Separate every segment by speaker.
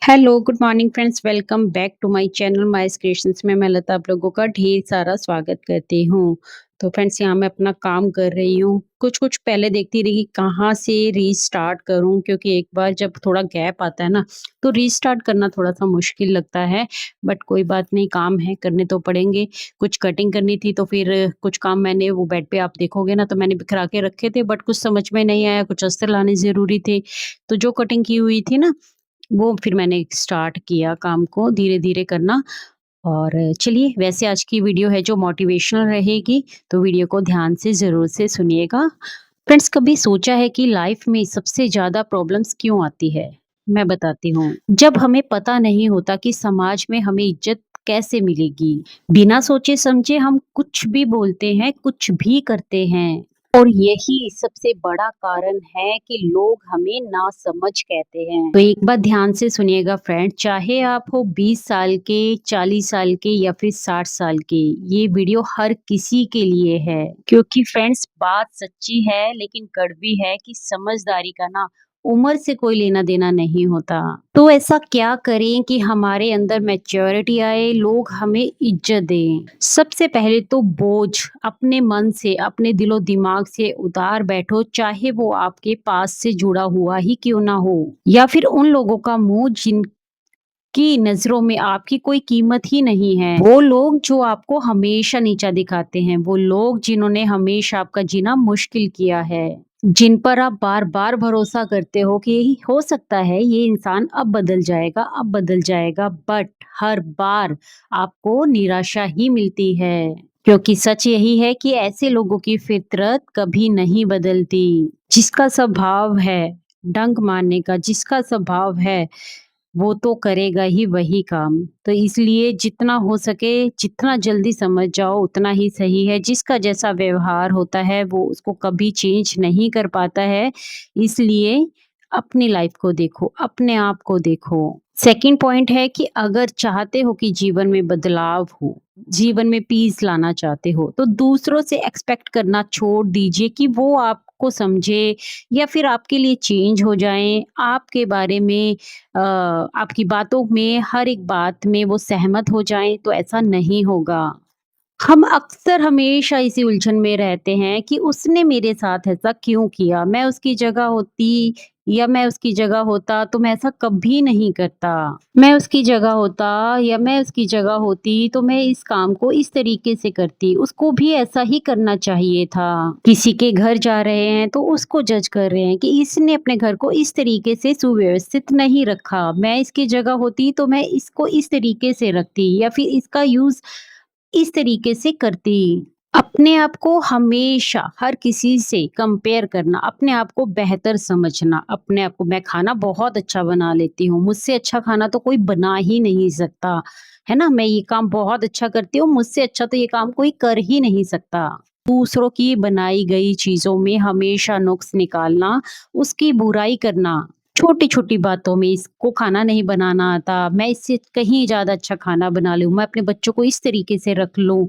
Speaker 1: Hello, good morning friends, welcome back to my channel mice creations में मैं लता आप लोगों का ढेर सारा स्वागत करती हूँ। तो फ्रेंड्स यहाँ मैं अपना काम कर रही हूँ। कुछ-कुछ पहले देखती रही कि कहाँ से रीस्टार्ट करूँ क्योंकि एक बार जब थोड़ा गैप आता है ना, तो रीस्टार्ट करना थोड़ा-सा मुश्किल लगता है। बट कोई बात नहीं, काम है, करने तो पड़ेंगे। कुछ कटिंग करनी थी तो फिर कुछ काम मैंने वो बेड पे आप देखोगे ना तो मैंने बिखरा के रखे थे बट कुछ समझ में नहीं आया, कुछ अस्तर लाने ज़रूरी थे। तो जो कटिंग की हुई थी ना वो फिर मैंने स्टार्ट किया काम को धीरे-धीरे करना। और चलिए वैसे आज की वीडियो है जो मोटिवेशनल रहेगी, तो वीडियो को ध्यान से ज़रूर से सुनिएगा। फ्रेंड्स कभी सोचा है कि लाइफ में सबसे ज़्यादा प्रॉब्लम्स क्यों आती है? मैं बताती हूँ। जब हमें पता नहीं होता कि समाज में हमें इज़्ज़त कैसे मिलेगी। बिना सोचे समझे हम कुछ भी बोलते हैं, कुछ भी करते हैं। और यही सबसे बड़ा कारण है कि लोग हमें नासमझ कहते हैं। तो एक बात ध्यान से सुनिएगा फ्रेंड, चाहे आप हो 20 साल के, 40 साल के या फिर 60 साल के, ये वीडियो हर किसी के लिए है। क्योंकि फ्रेंड्स बात सच्ची है लेकिन कड़वी है कि समझदारी का ना उम्र से कोई लेना-देना नहीं होता। तो ऐसा क्या करें कि हमारे अंदर मैच्योरिटी आए, लोग हमें इज़्ज़त दें? सबसे पहले तो बोझ अपने मन से, अपने दिलो-दिमाग से उतार बैठो, चाहे वो आपके पास से जुड़ा हुआ ही क्यों ना हो। या फिर उन लोगों का मुँह जिनकी नज़रों में आपकी कोई कीमत ही नहीं है। वो लोग जो आपको हमेशा नीचा दिखाते हैं, वो लोग जिन्होंने हमेशा आपका जीना मुश्किल किया है। जिन पर आप बार-बार भरोसा करते हो कि हो सकता है ये इंसान अब बदल जाएगा, अब बदल जाएगा, बट हर बार आपको निराशा ही मिलती है। क्योंकि सच यही है कि ऐसे लोगों की फितरत कभी नहीं बदलती। जिसका स्वभाव है डंक मारने का, जिसका स्वभाव है वो तो करेगा ही वही काम। तो इसलिए जितना हो सके, जितना जल्दी समझ जाओ उतना ही सही है। जिसका जैसा व्यवहार होता है वो उसको कभी चेंज नहीं कर पाता है। इसलिए अपनी लाइफ को देखो, अपने आप को देखो। सेकंड पॉइंट है कि अगर चाहते हो कि जीवन में बदलाव हो, जीवन में पीस लाना चाहते हो, तो दूसरों से एक्सपेक्ट करना छोड़ दीजिए कि वो आपको समझे या फिर आपके लिए चेंज हो जाएँ, आपके बारे में आपकी बातों में हर एक बात में वो सहमत हो जाएँ, तो ऐसा नहीं होगा। हम अक्सर हमेशा इसी उलझन में रहते हैं कि उसने मेरे साथ ऐसा क्यों किया? मैं उसकी जगह होती या मैं उसकी जगह होता तो मैं ऐसा कभी नहीं करता। मैं उसकी जगह होता या मैं उसकी जगह होती तो मैं इस काम को इस तरीके से करती। उसको भी ऐसा ही करना चाहिए था। किसी के घर जा रहे हैं तो उसको जज कर रहे हैं कि इसने अपने घर को इस तरीके से सुव्यवस्थित नहीं रखा। मैं इसकी जगह होती तो मैं इसको इस तरीके से रखती या फिर इसका यूज़ इस तरीके से करती। अपने आप को हमेशा हर किसी से कंपेयर करना, अपने आप को बेहतर समझना, अपने आप को मैं खाना बहुत अच्छा बना लेती हूँ, मुझसे अच्छा खाना तो कोई बना ही नहीं सकता, है ना? मैं ये काम बहुत अच्छा करती हूँ, मुझसे अच्छा तो ये काम कोई कर ही नहीं सकता। दूसरों की बनाई गई चीज़ों में हमेशा नुक्स निकालना, उसकी बुराई करना, छोटी-छोटी बातों में इसको खाना नहीं बनाना आता, मैं इससे कहीं ज़्यादा अच्छा खाना बना लूँ, मैं अपने बच्चों को इस तरीके से रख लूँ।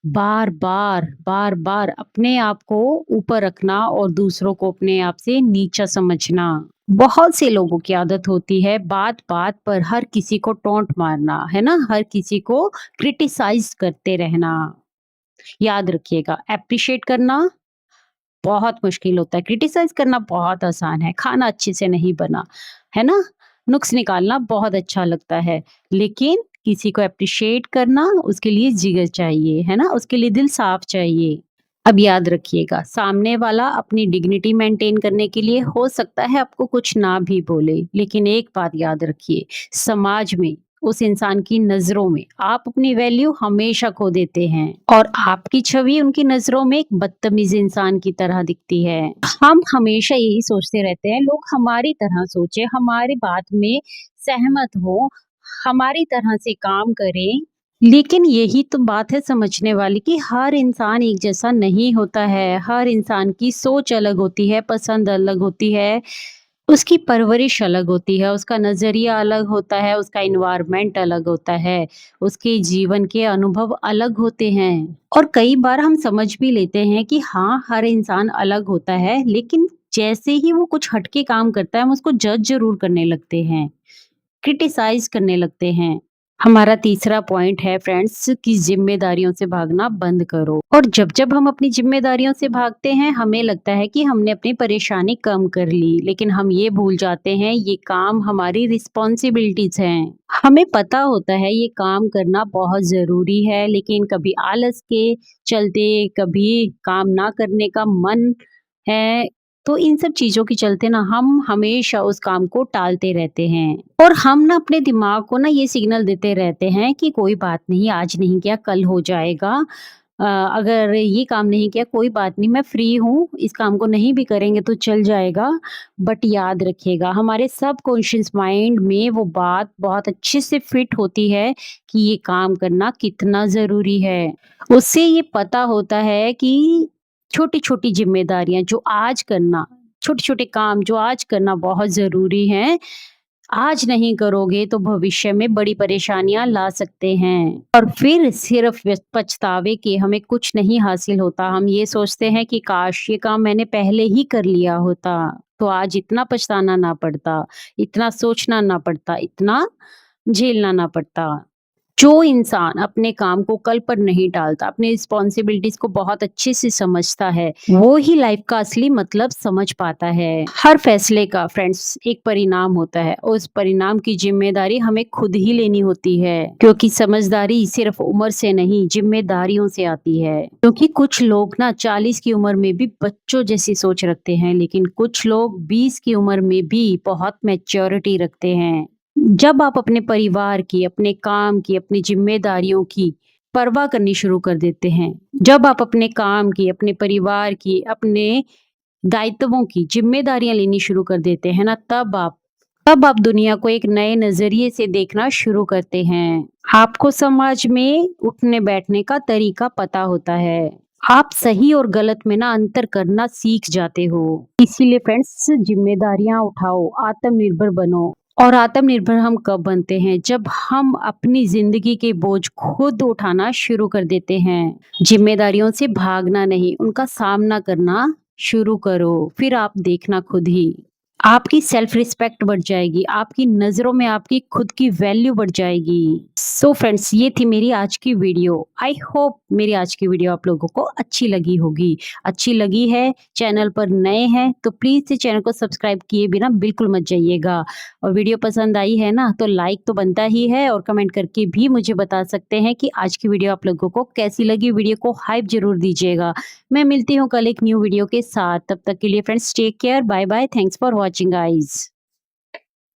Speaker 1: बार-बार, बार-बार अपने आप को ऊपर रखना और दूसरों को अपने आप से नीचा समझना। बहुत से लोगों की आदत होती है बात-बात पर हर किसी को टोंट मारना, है ना? हर किसी को क्रिटिसाइज़ करते रहना। याद रखिएगा एप्रिशिएट करना बहुत मुश्किल होता है, क्रिटिसाइज़ करना बहुत आसान है, खाना अच्छे से नहीं बना, है ना? नुक्स निकालना बहुत अच्छा लगता है, लेकिन किसी को एप्रिशिएट करना उसके लिए जिगर चाहिए, है ना? उसके लिए दिल साफ चाहिए। अब याद रखिएगा, सामने वाला अपनी डिग्निटी मेंटेन करने के लिए हो सकता है आपको कुछ ना भी बोले, लेकिन एक बात याद रखिए, समाज में उस इंसान की नज़रों में आप अपनी वैल्यू हमेशा खो देते हैं और आपकी छवि उनकी नज़रों में एक बदतमीज़ इंसान की तरह दिखती है। हम हमेशा यही सोचते रहते हैं, लोग हमारी तरह सोचें, हमारी बात में सहमत हों, हमारी तरह से काम करें। लेकिन यही तो बात है समझने वाली कि हर इंसान एक जैसा नहीं होता है, हर इंसान की सोच अलग होती है, पसंद अलग होती है, उसकी परवरिश अलग होती है, उसका नज़रिया अलग होता है, उसका एनवायरनमेंट अलग होता है, उसके जीवन के अनुभव अलग होते हैं। और कई बार हम समझ भी लेते हैं कि हाँ, हर इंसान अलग होता है, लेकिन जैसे ही वो कुछ हट के काम करता है, हम उसको जज ज़रूर करने लगते हैं। क्रिटिसाइज करने लगते हैं। हमारा तीसरा पॉइंट है फ्रेंड्स कि जिम्मेदारियों से भागना बंद करो। और जब-जब हम अपनी जिम्मेदारियों से भागते हैं, हमें लगता है कि हमने अपनी परेशानी कम कर ली, लेकिन हम ये भूल जाते हैं ये काम हमारी रिस्पॉन्सिबिलिटीज़ हैं। हमें पता होता है ये काम करना बहुत ज़रूरी है, लेकिन कभी आलस के चलते, कभी काम ना करने का मन है, तो इन सब चीज़ों के चलते ना हम हमेशा उस काम को टालते रहते हैं। और हम ना अपने दिमाग को ना ये सिग्नल देते रहते हैं कि कोई बात नहीं, आज नहीं किया कल हो जाएगा। अगर ये काम नहीं किया कोई बात नहीं, मैं फ्री हूँ, इस काम को नहीं भी करेंगे तो चल जाएगा। बट याद रखिएगा हमारे सबकॉन्शियस माइंड में वो बात बहुत अच्छे से फिट होती है कि ये काम करना कितना ज़रूरी है। उससे ये पता होता है कि छोटी-छोटी ज़िम्मेदारियाँ जो आज करना, छोटे-छोटे काम जो आज करना बहुत ज़रूरी हैं, आज नहीं करोगे तो भविष्य में बड़ी परेशानियां ला सकते हैं। और फिर सिर्फ पछतावे के हमें कुछ नहीं हासिल होता। हम ये सोचते हैं कि काश ये काम मैंने पहले ही कर लिया होता तो आज इतना पछताना ना पड़ता, इतना सोचना ना पड़ता, इतना झेलना ना पड़ता। जो इंसान अपने काम को कल पर नहीं टालता, अपनी रिस्पॉन्सिबिलिटीज को बहुत अच्छे से समझता है, वो ही लाइफ का असली मतलब समझ पाता है। हर फैसले का फ्रेंड्स एक परिणाम होता है, और उस परिणाम की जिम्मेदारी हमें खुद ही लेनी होती है, क्योंकि समझदारी सिर्फ उम्र से नहीं जिम्मेदारियों से आती है। क्योंकि कुछ लोग ना 40 की उम्र में भी बच्चों जैसी सोच रखते हैं, लेकिन कुछ लोग 20 की उम्र में भी बहुत मैच्योरिटी रखते हैं। जब आप अपने परिवार की, अपने काम की, अपनी ज़िम्मेदारियों की परवाह करनी शुरू कर देते हैं, जब आप अपने काम की, अपने परिवार की, अपने दायित्वों की ज़िम्मेदारियाँ लेनी शुरू कर देते हैं ना, तब आप दुनिया को एक नए नज़रिए से देखना शुरू करते हैं। आपको समाज में उठने-बैठने का तरीका पता होता है। आप सही और गलत में ना अंतर करना सीख जाते हो। इसीलिए फ्रेंड्स ज़िम्मेदारियाँ उठाओ, आत्मनिर्भर बनो। और आत्मनिर्भर हम कब बनते हैं? जब हम अपनी ज़िंदगी के बोझ खुद उठाना शुरू कर देते हैं। ज़िम्मेदारियों से भागना नहीं, उनका सामना करना शुरू करो, फिर आप देखना खुद ही। आपकी सेल्फ रिस्पेक्ट बढ़ जाएगी, आपकी नज़रों में आपकी खुद की वैल्यू बढ़ जाएगी। सो फ्रेंड्स ये थी मेरी आज की वीडियो। आई होप मेरी आज की वीडियो आप लोगों को अच्छी लगी होगी। अच्छी लगी है, चैनल पर नए हैं तो प्लीज़ से चैनल को सब्सक्राइब किए बिना बिल्कुल मत जाइएगा। और वीडियो पसंद आई है ना तो लाइक तो बनता ही है, और कमेंट करके भी मुझे बता सकते हैं कि आज की वीडियो आप लोगों को कैसी लगी। वीडियो को हाइप ज़रूर दीजिएगा। मैं मिलती हूँ कल एक न्यू वीडियो के साथ, तब तक के लिए friends take care, bye bye, thanks for watching guys.